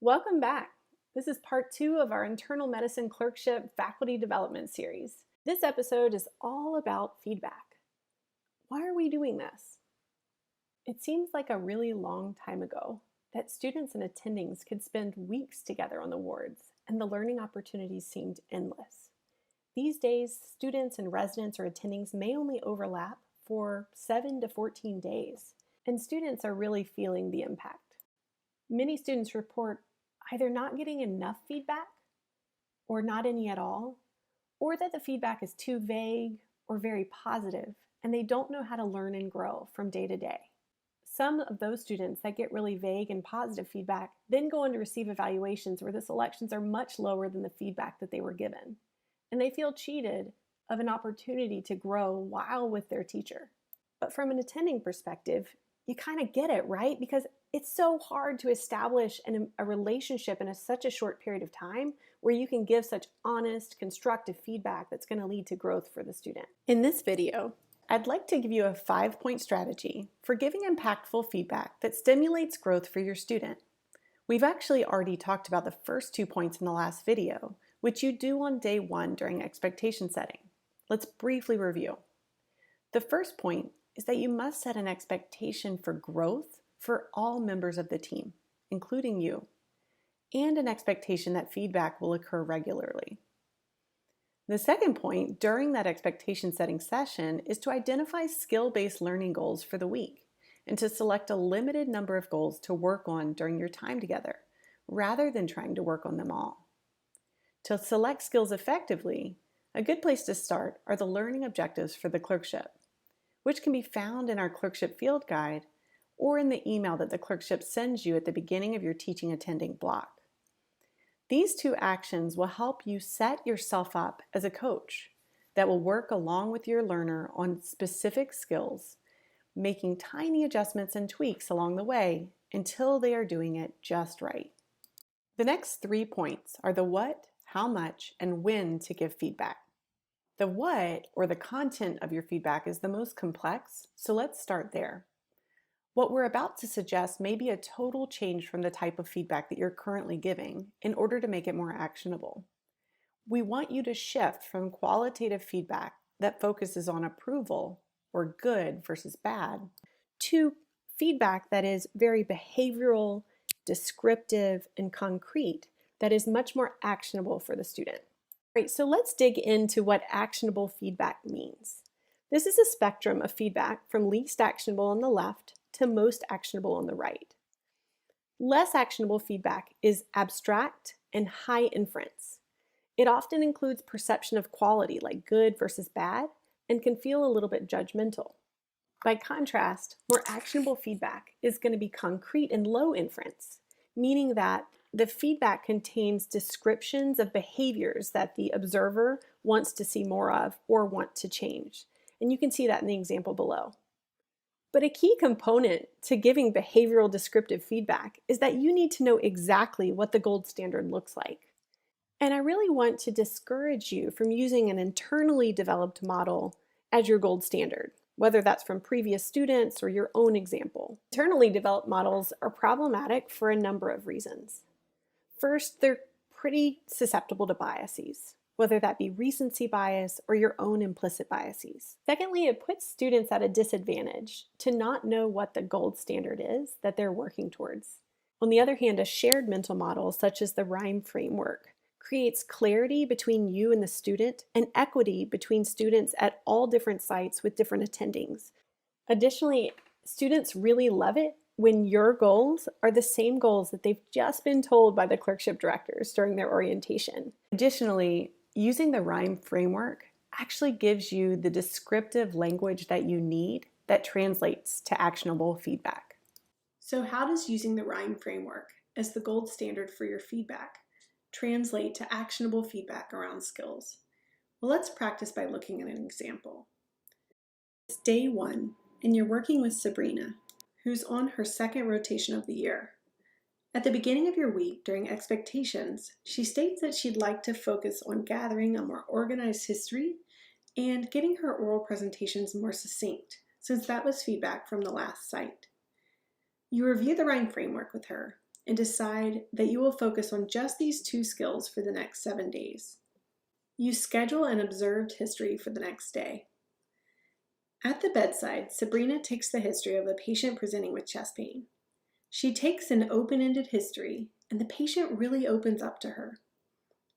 Welcome back. This is part 2 of our internal medicine clerkship faculty development series. This episode is all about feedback. Why are we doing this? It seems like a really long time ago that students and attendings could spend weeks together on the wards, and the learning opportunities seemed endless. These days, students and residents or attendings may only overlap for 7 to 14 days, and students are really feeling the impact. Many students report either not getting enough feedback or not any at all, or that the feedback is too vague or very positive, and they don't know how to learn and grow from day to day. Some of those students that get really vague and positive feedback then go on to receive evaluations where the selections are much lower than the feedback that they were given, and they feel cheated of an opportunity to grow while with their teacher. But from an attending perspective, you kind of get it, right? Because it's so hard to establish a relationship in such a short period of time where you can give such honest, constructive feedback that's going to lead to growth for the student. In this video, I'd like to give you a 5-point strategy for giving impactful feedback that stimulates growth for your student. We've actually already talked about the first 2 points in the last video, which you do on day 1 during expectation setting. Let's briefly review. The first point is that you must set an expectation for growth for all members of the team, including you, and an expectation that feedback will occur regularly. The second point during that expectation setting session is to identify skill-based learning goals for the week and to select a limited number of goals to work on during your time together, rather than trying to work on them all. To select skills effectively, a good place to start are the learning objectives for the clerkship, which can be found in our clerkship field guide or in the email that the clerkship sends you at the beginning of your teaching attending block. These 2 actions will help you set yourself up as a coach that will work along with your learner on specific skills, making tiny adjustments and tweaks along the way until they are doing it just right. The next 3 points are the what, how much, and when to give feedback. The what, or the content of your feedback, is the most complex, so let's start there. What we're about to suggest may be a total change from the type of feedback that you're currently giving in order to make it more actionable. We want you to shift from qualitative feedback that focuses on approval, or good versus bad, to feedback that is very behavioral, descriptive, and concrete, that is much more actionable for the student. Great, so let's dig into what actionable feedback means. This is a spectrum of feedback from least actionable on the left to most actionable on the right. Less actionable feedback is abstract and high inference. It often includes perception of quality, like good versus bad, and can feel a little bit judgmental. By contrast, more actionable feedback is going to be concrete and low inference, meaning that the feedback contains descriptions of behaviors that the observer wants to see more of or want to change. And you can see that in the example below. But a key component to giving behavioral descriptive feedback is that you need to know exactly what the gold standard looks like. And I really want to discourage you from using an internally developed model as your gold standard, whether that's from previous students or your own example. Internally developed models are problematic for a number of reasons. First, they're pretty susceptible to biases, whether that be recency bias or your own implicit biases. Secondly, it puts students at a disadvantage to not know what the gold standard is that they're working towards. On the other hand, a shared mental model, such as the RHYME framework, creates clarity between you and the student and equity between students at all different sites with different attendings. Additionally, students really love it when your goals are the same goals that they've just been told by the clerkship directors during their orientation. Additionally, using the RHYME framework actually gives you the descriptive language that you need that translates to actionable feedback. So how does using the RHYME framework as the gold standard for your feedback translate to actionable feedback around skills? Well, let's practice by looking at an example. It's day 1, and you're working with Sabrina, who's on her 2nd rotation of the year. At the beginning of your week, during expectations, she states that she'd like to focus on gathering a more organized history and getting her oral presentations more succinct, since that was feedback from the last site. You review the RHYME framework with her, and decide that you will focus on just these 2 skills for the next 7 days. You schedule an observed history for the next day. At the bedside, Sabrina takes the history of a patient presenting with chest pain. She takes an open-ended history, and the patient really opens up to her.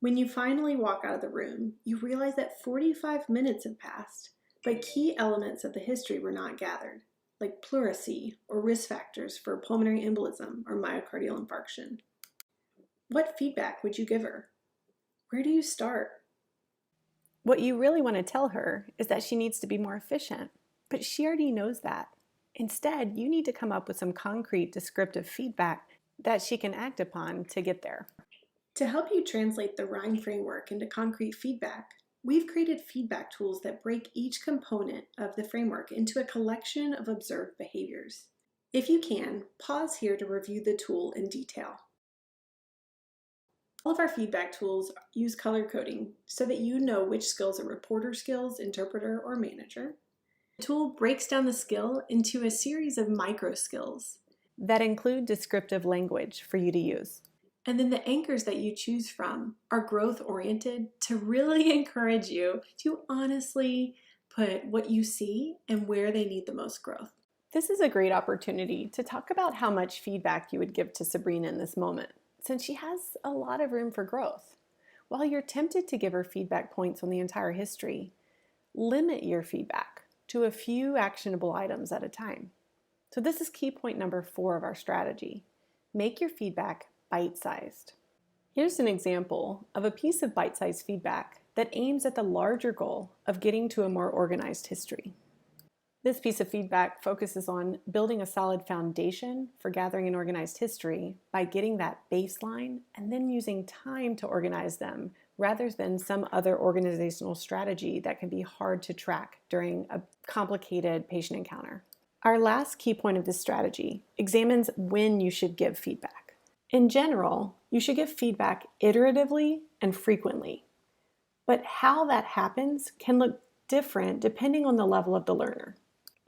When you finally walk out of the room, you realize that 45 minutes have passed, but key elements of the history were not gathered, like pleurisy or risk factors for pulmonary embolism or myocardial infarction. What feedback would you give her? Where do you start? What you really want to tell her is that she needs to be more efficient, but she already knows that. Instead, you need to come up with some concrete descriptive feedback that she can act upon to get there. To help you translate the RHIME framework into concrete feedback, we've created feedback tools that break each component of the framework into a collection of observed behaviors. If you can, pause here to review the tool in detail. All of our feedback tools use color coding so that you know which skills are reporter skills, interpreter, or manager. The tool breaks down the skill into a series of micro skills that include descriptive language for you to use. And then the anchors that you choose from are growth-oriented to really encourage you to honestly put what you see and where they need the most growth. This is a great opportunity to talk about how much feedback you would give to Sabrina in this moment, since she has a lot of room for growth. While you're tempted to give her feedback points on the entire history, limit your feedback to a few actionable items at a time. So this is key point number 4 of our strategy. Make your feedback bite-sized. Here's an example of a piece of bite-sized feedback that aims at the larger goal of getting to a more organized history. This piece of feedback focuses on building a solid foundation for gathering an organized history by getting that baseline and then using time to organize them rather than some other organizational strategy that can be hard to track during a complicated patient encounter. Our last key point of this strategy examines when you should give feedback. In general, you should give feedback iteratively and frequently, but how that happens can look different depending on the level of the learner.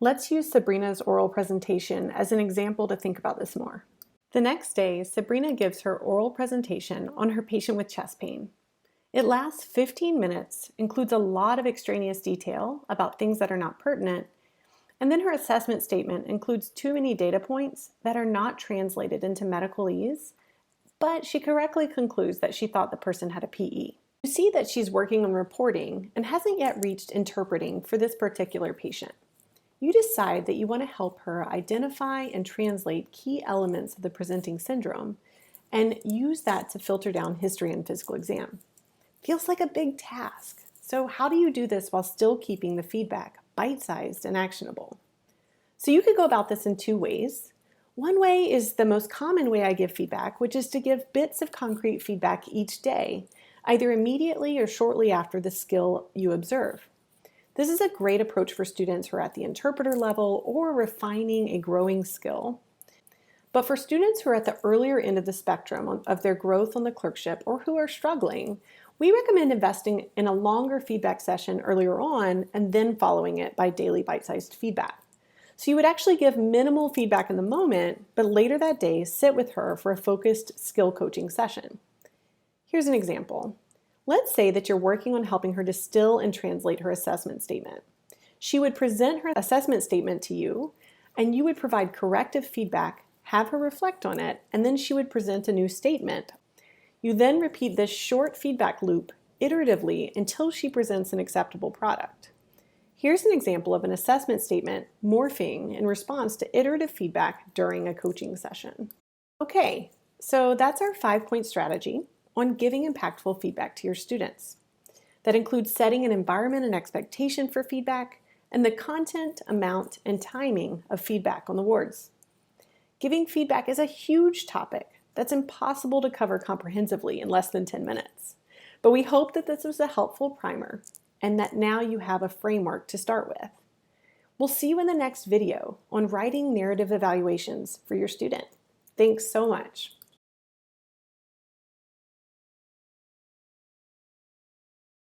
Let's use Sabrina's oral presentation as an example to think about this more. The next day, Sabrina gives her oral presentation on her patient with chest pain. It lasts 15 minutes, includes a lot of extraneous detail about things that are not pertinent, and then her assessment statement includes too many data points that are not translated into medicalese, but she correctly concludes that she thought the person had a PE. You see that she's working on reporting and hasn't yet reached interpreting for this particular patient. You decide that you want to help her identify and translate key elements of the presenting syndrome and use that to filter down history and physical exam. Feels like a big task. So how do you do this while still keeping the feedback bite-sized and actionable? So you could go about this in 2 ways. One way is the most common way I give feedback, which is to give bits of concrete feedback each day, either immediately or shortly after the skill you observe. This is a great approach for students who are at the interpreter level or refining a growing skill. But for students who are at the earlier end of the spectrum of their growth on the clerkship or who are struggling, we recommend investing in a longer feedback session earlier on and then following it by daily bite-sized feedback. So you would actually give minimal feedback in the moment, but later that day, sit with her for a focused skill coaching session. Here's an example. Let's say that you're working on helping her distill and translate her assessment statement. She would present her assessment statement to you, and you would provide corrective feedback, have her reflect on it, and then she would present a new statement. You then repeat this short feedback loop iteratively until she presents an acceptable product. Here's an example of an assessment statement morphing in response to iterative feedback during a coaching session. Okay, so that's our 5-point strategy on giving impactful feedback to your students. That includes setting an environment and expectation for feedback and the content, amount, and timing of feedback on the wards. Giving feedback is a huge topic that's impossible to cover comprehensively in less than 10 minutes. But we hope that this was a helpful primer and that now you have a framework to start with. We'll see you in the next video on writing narrative evaluations for your student. Thanks so much.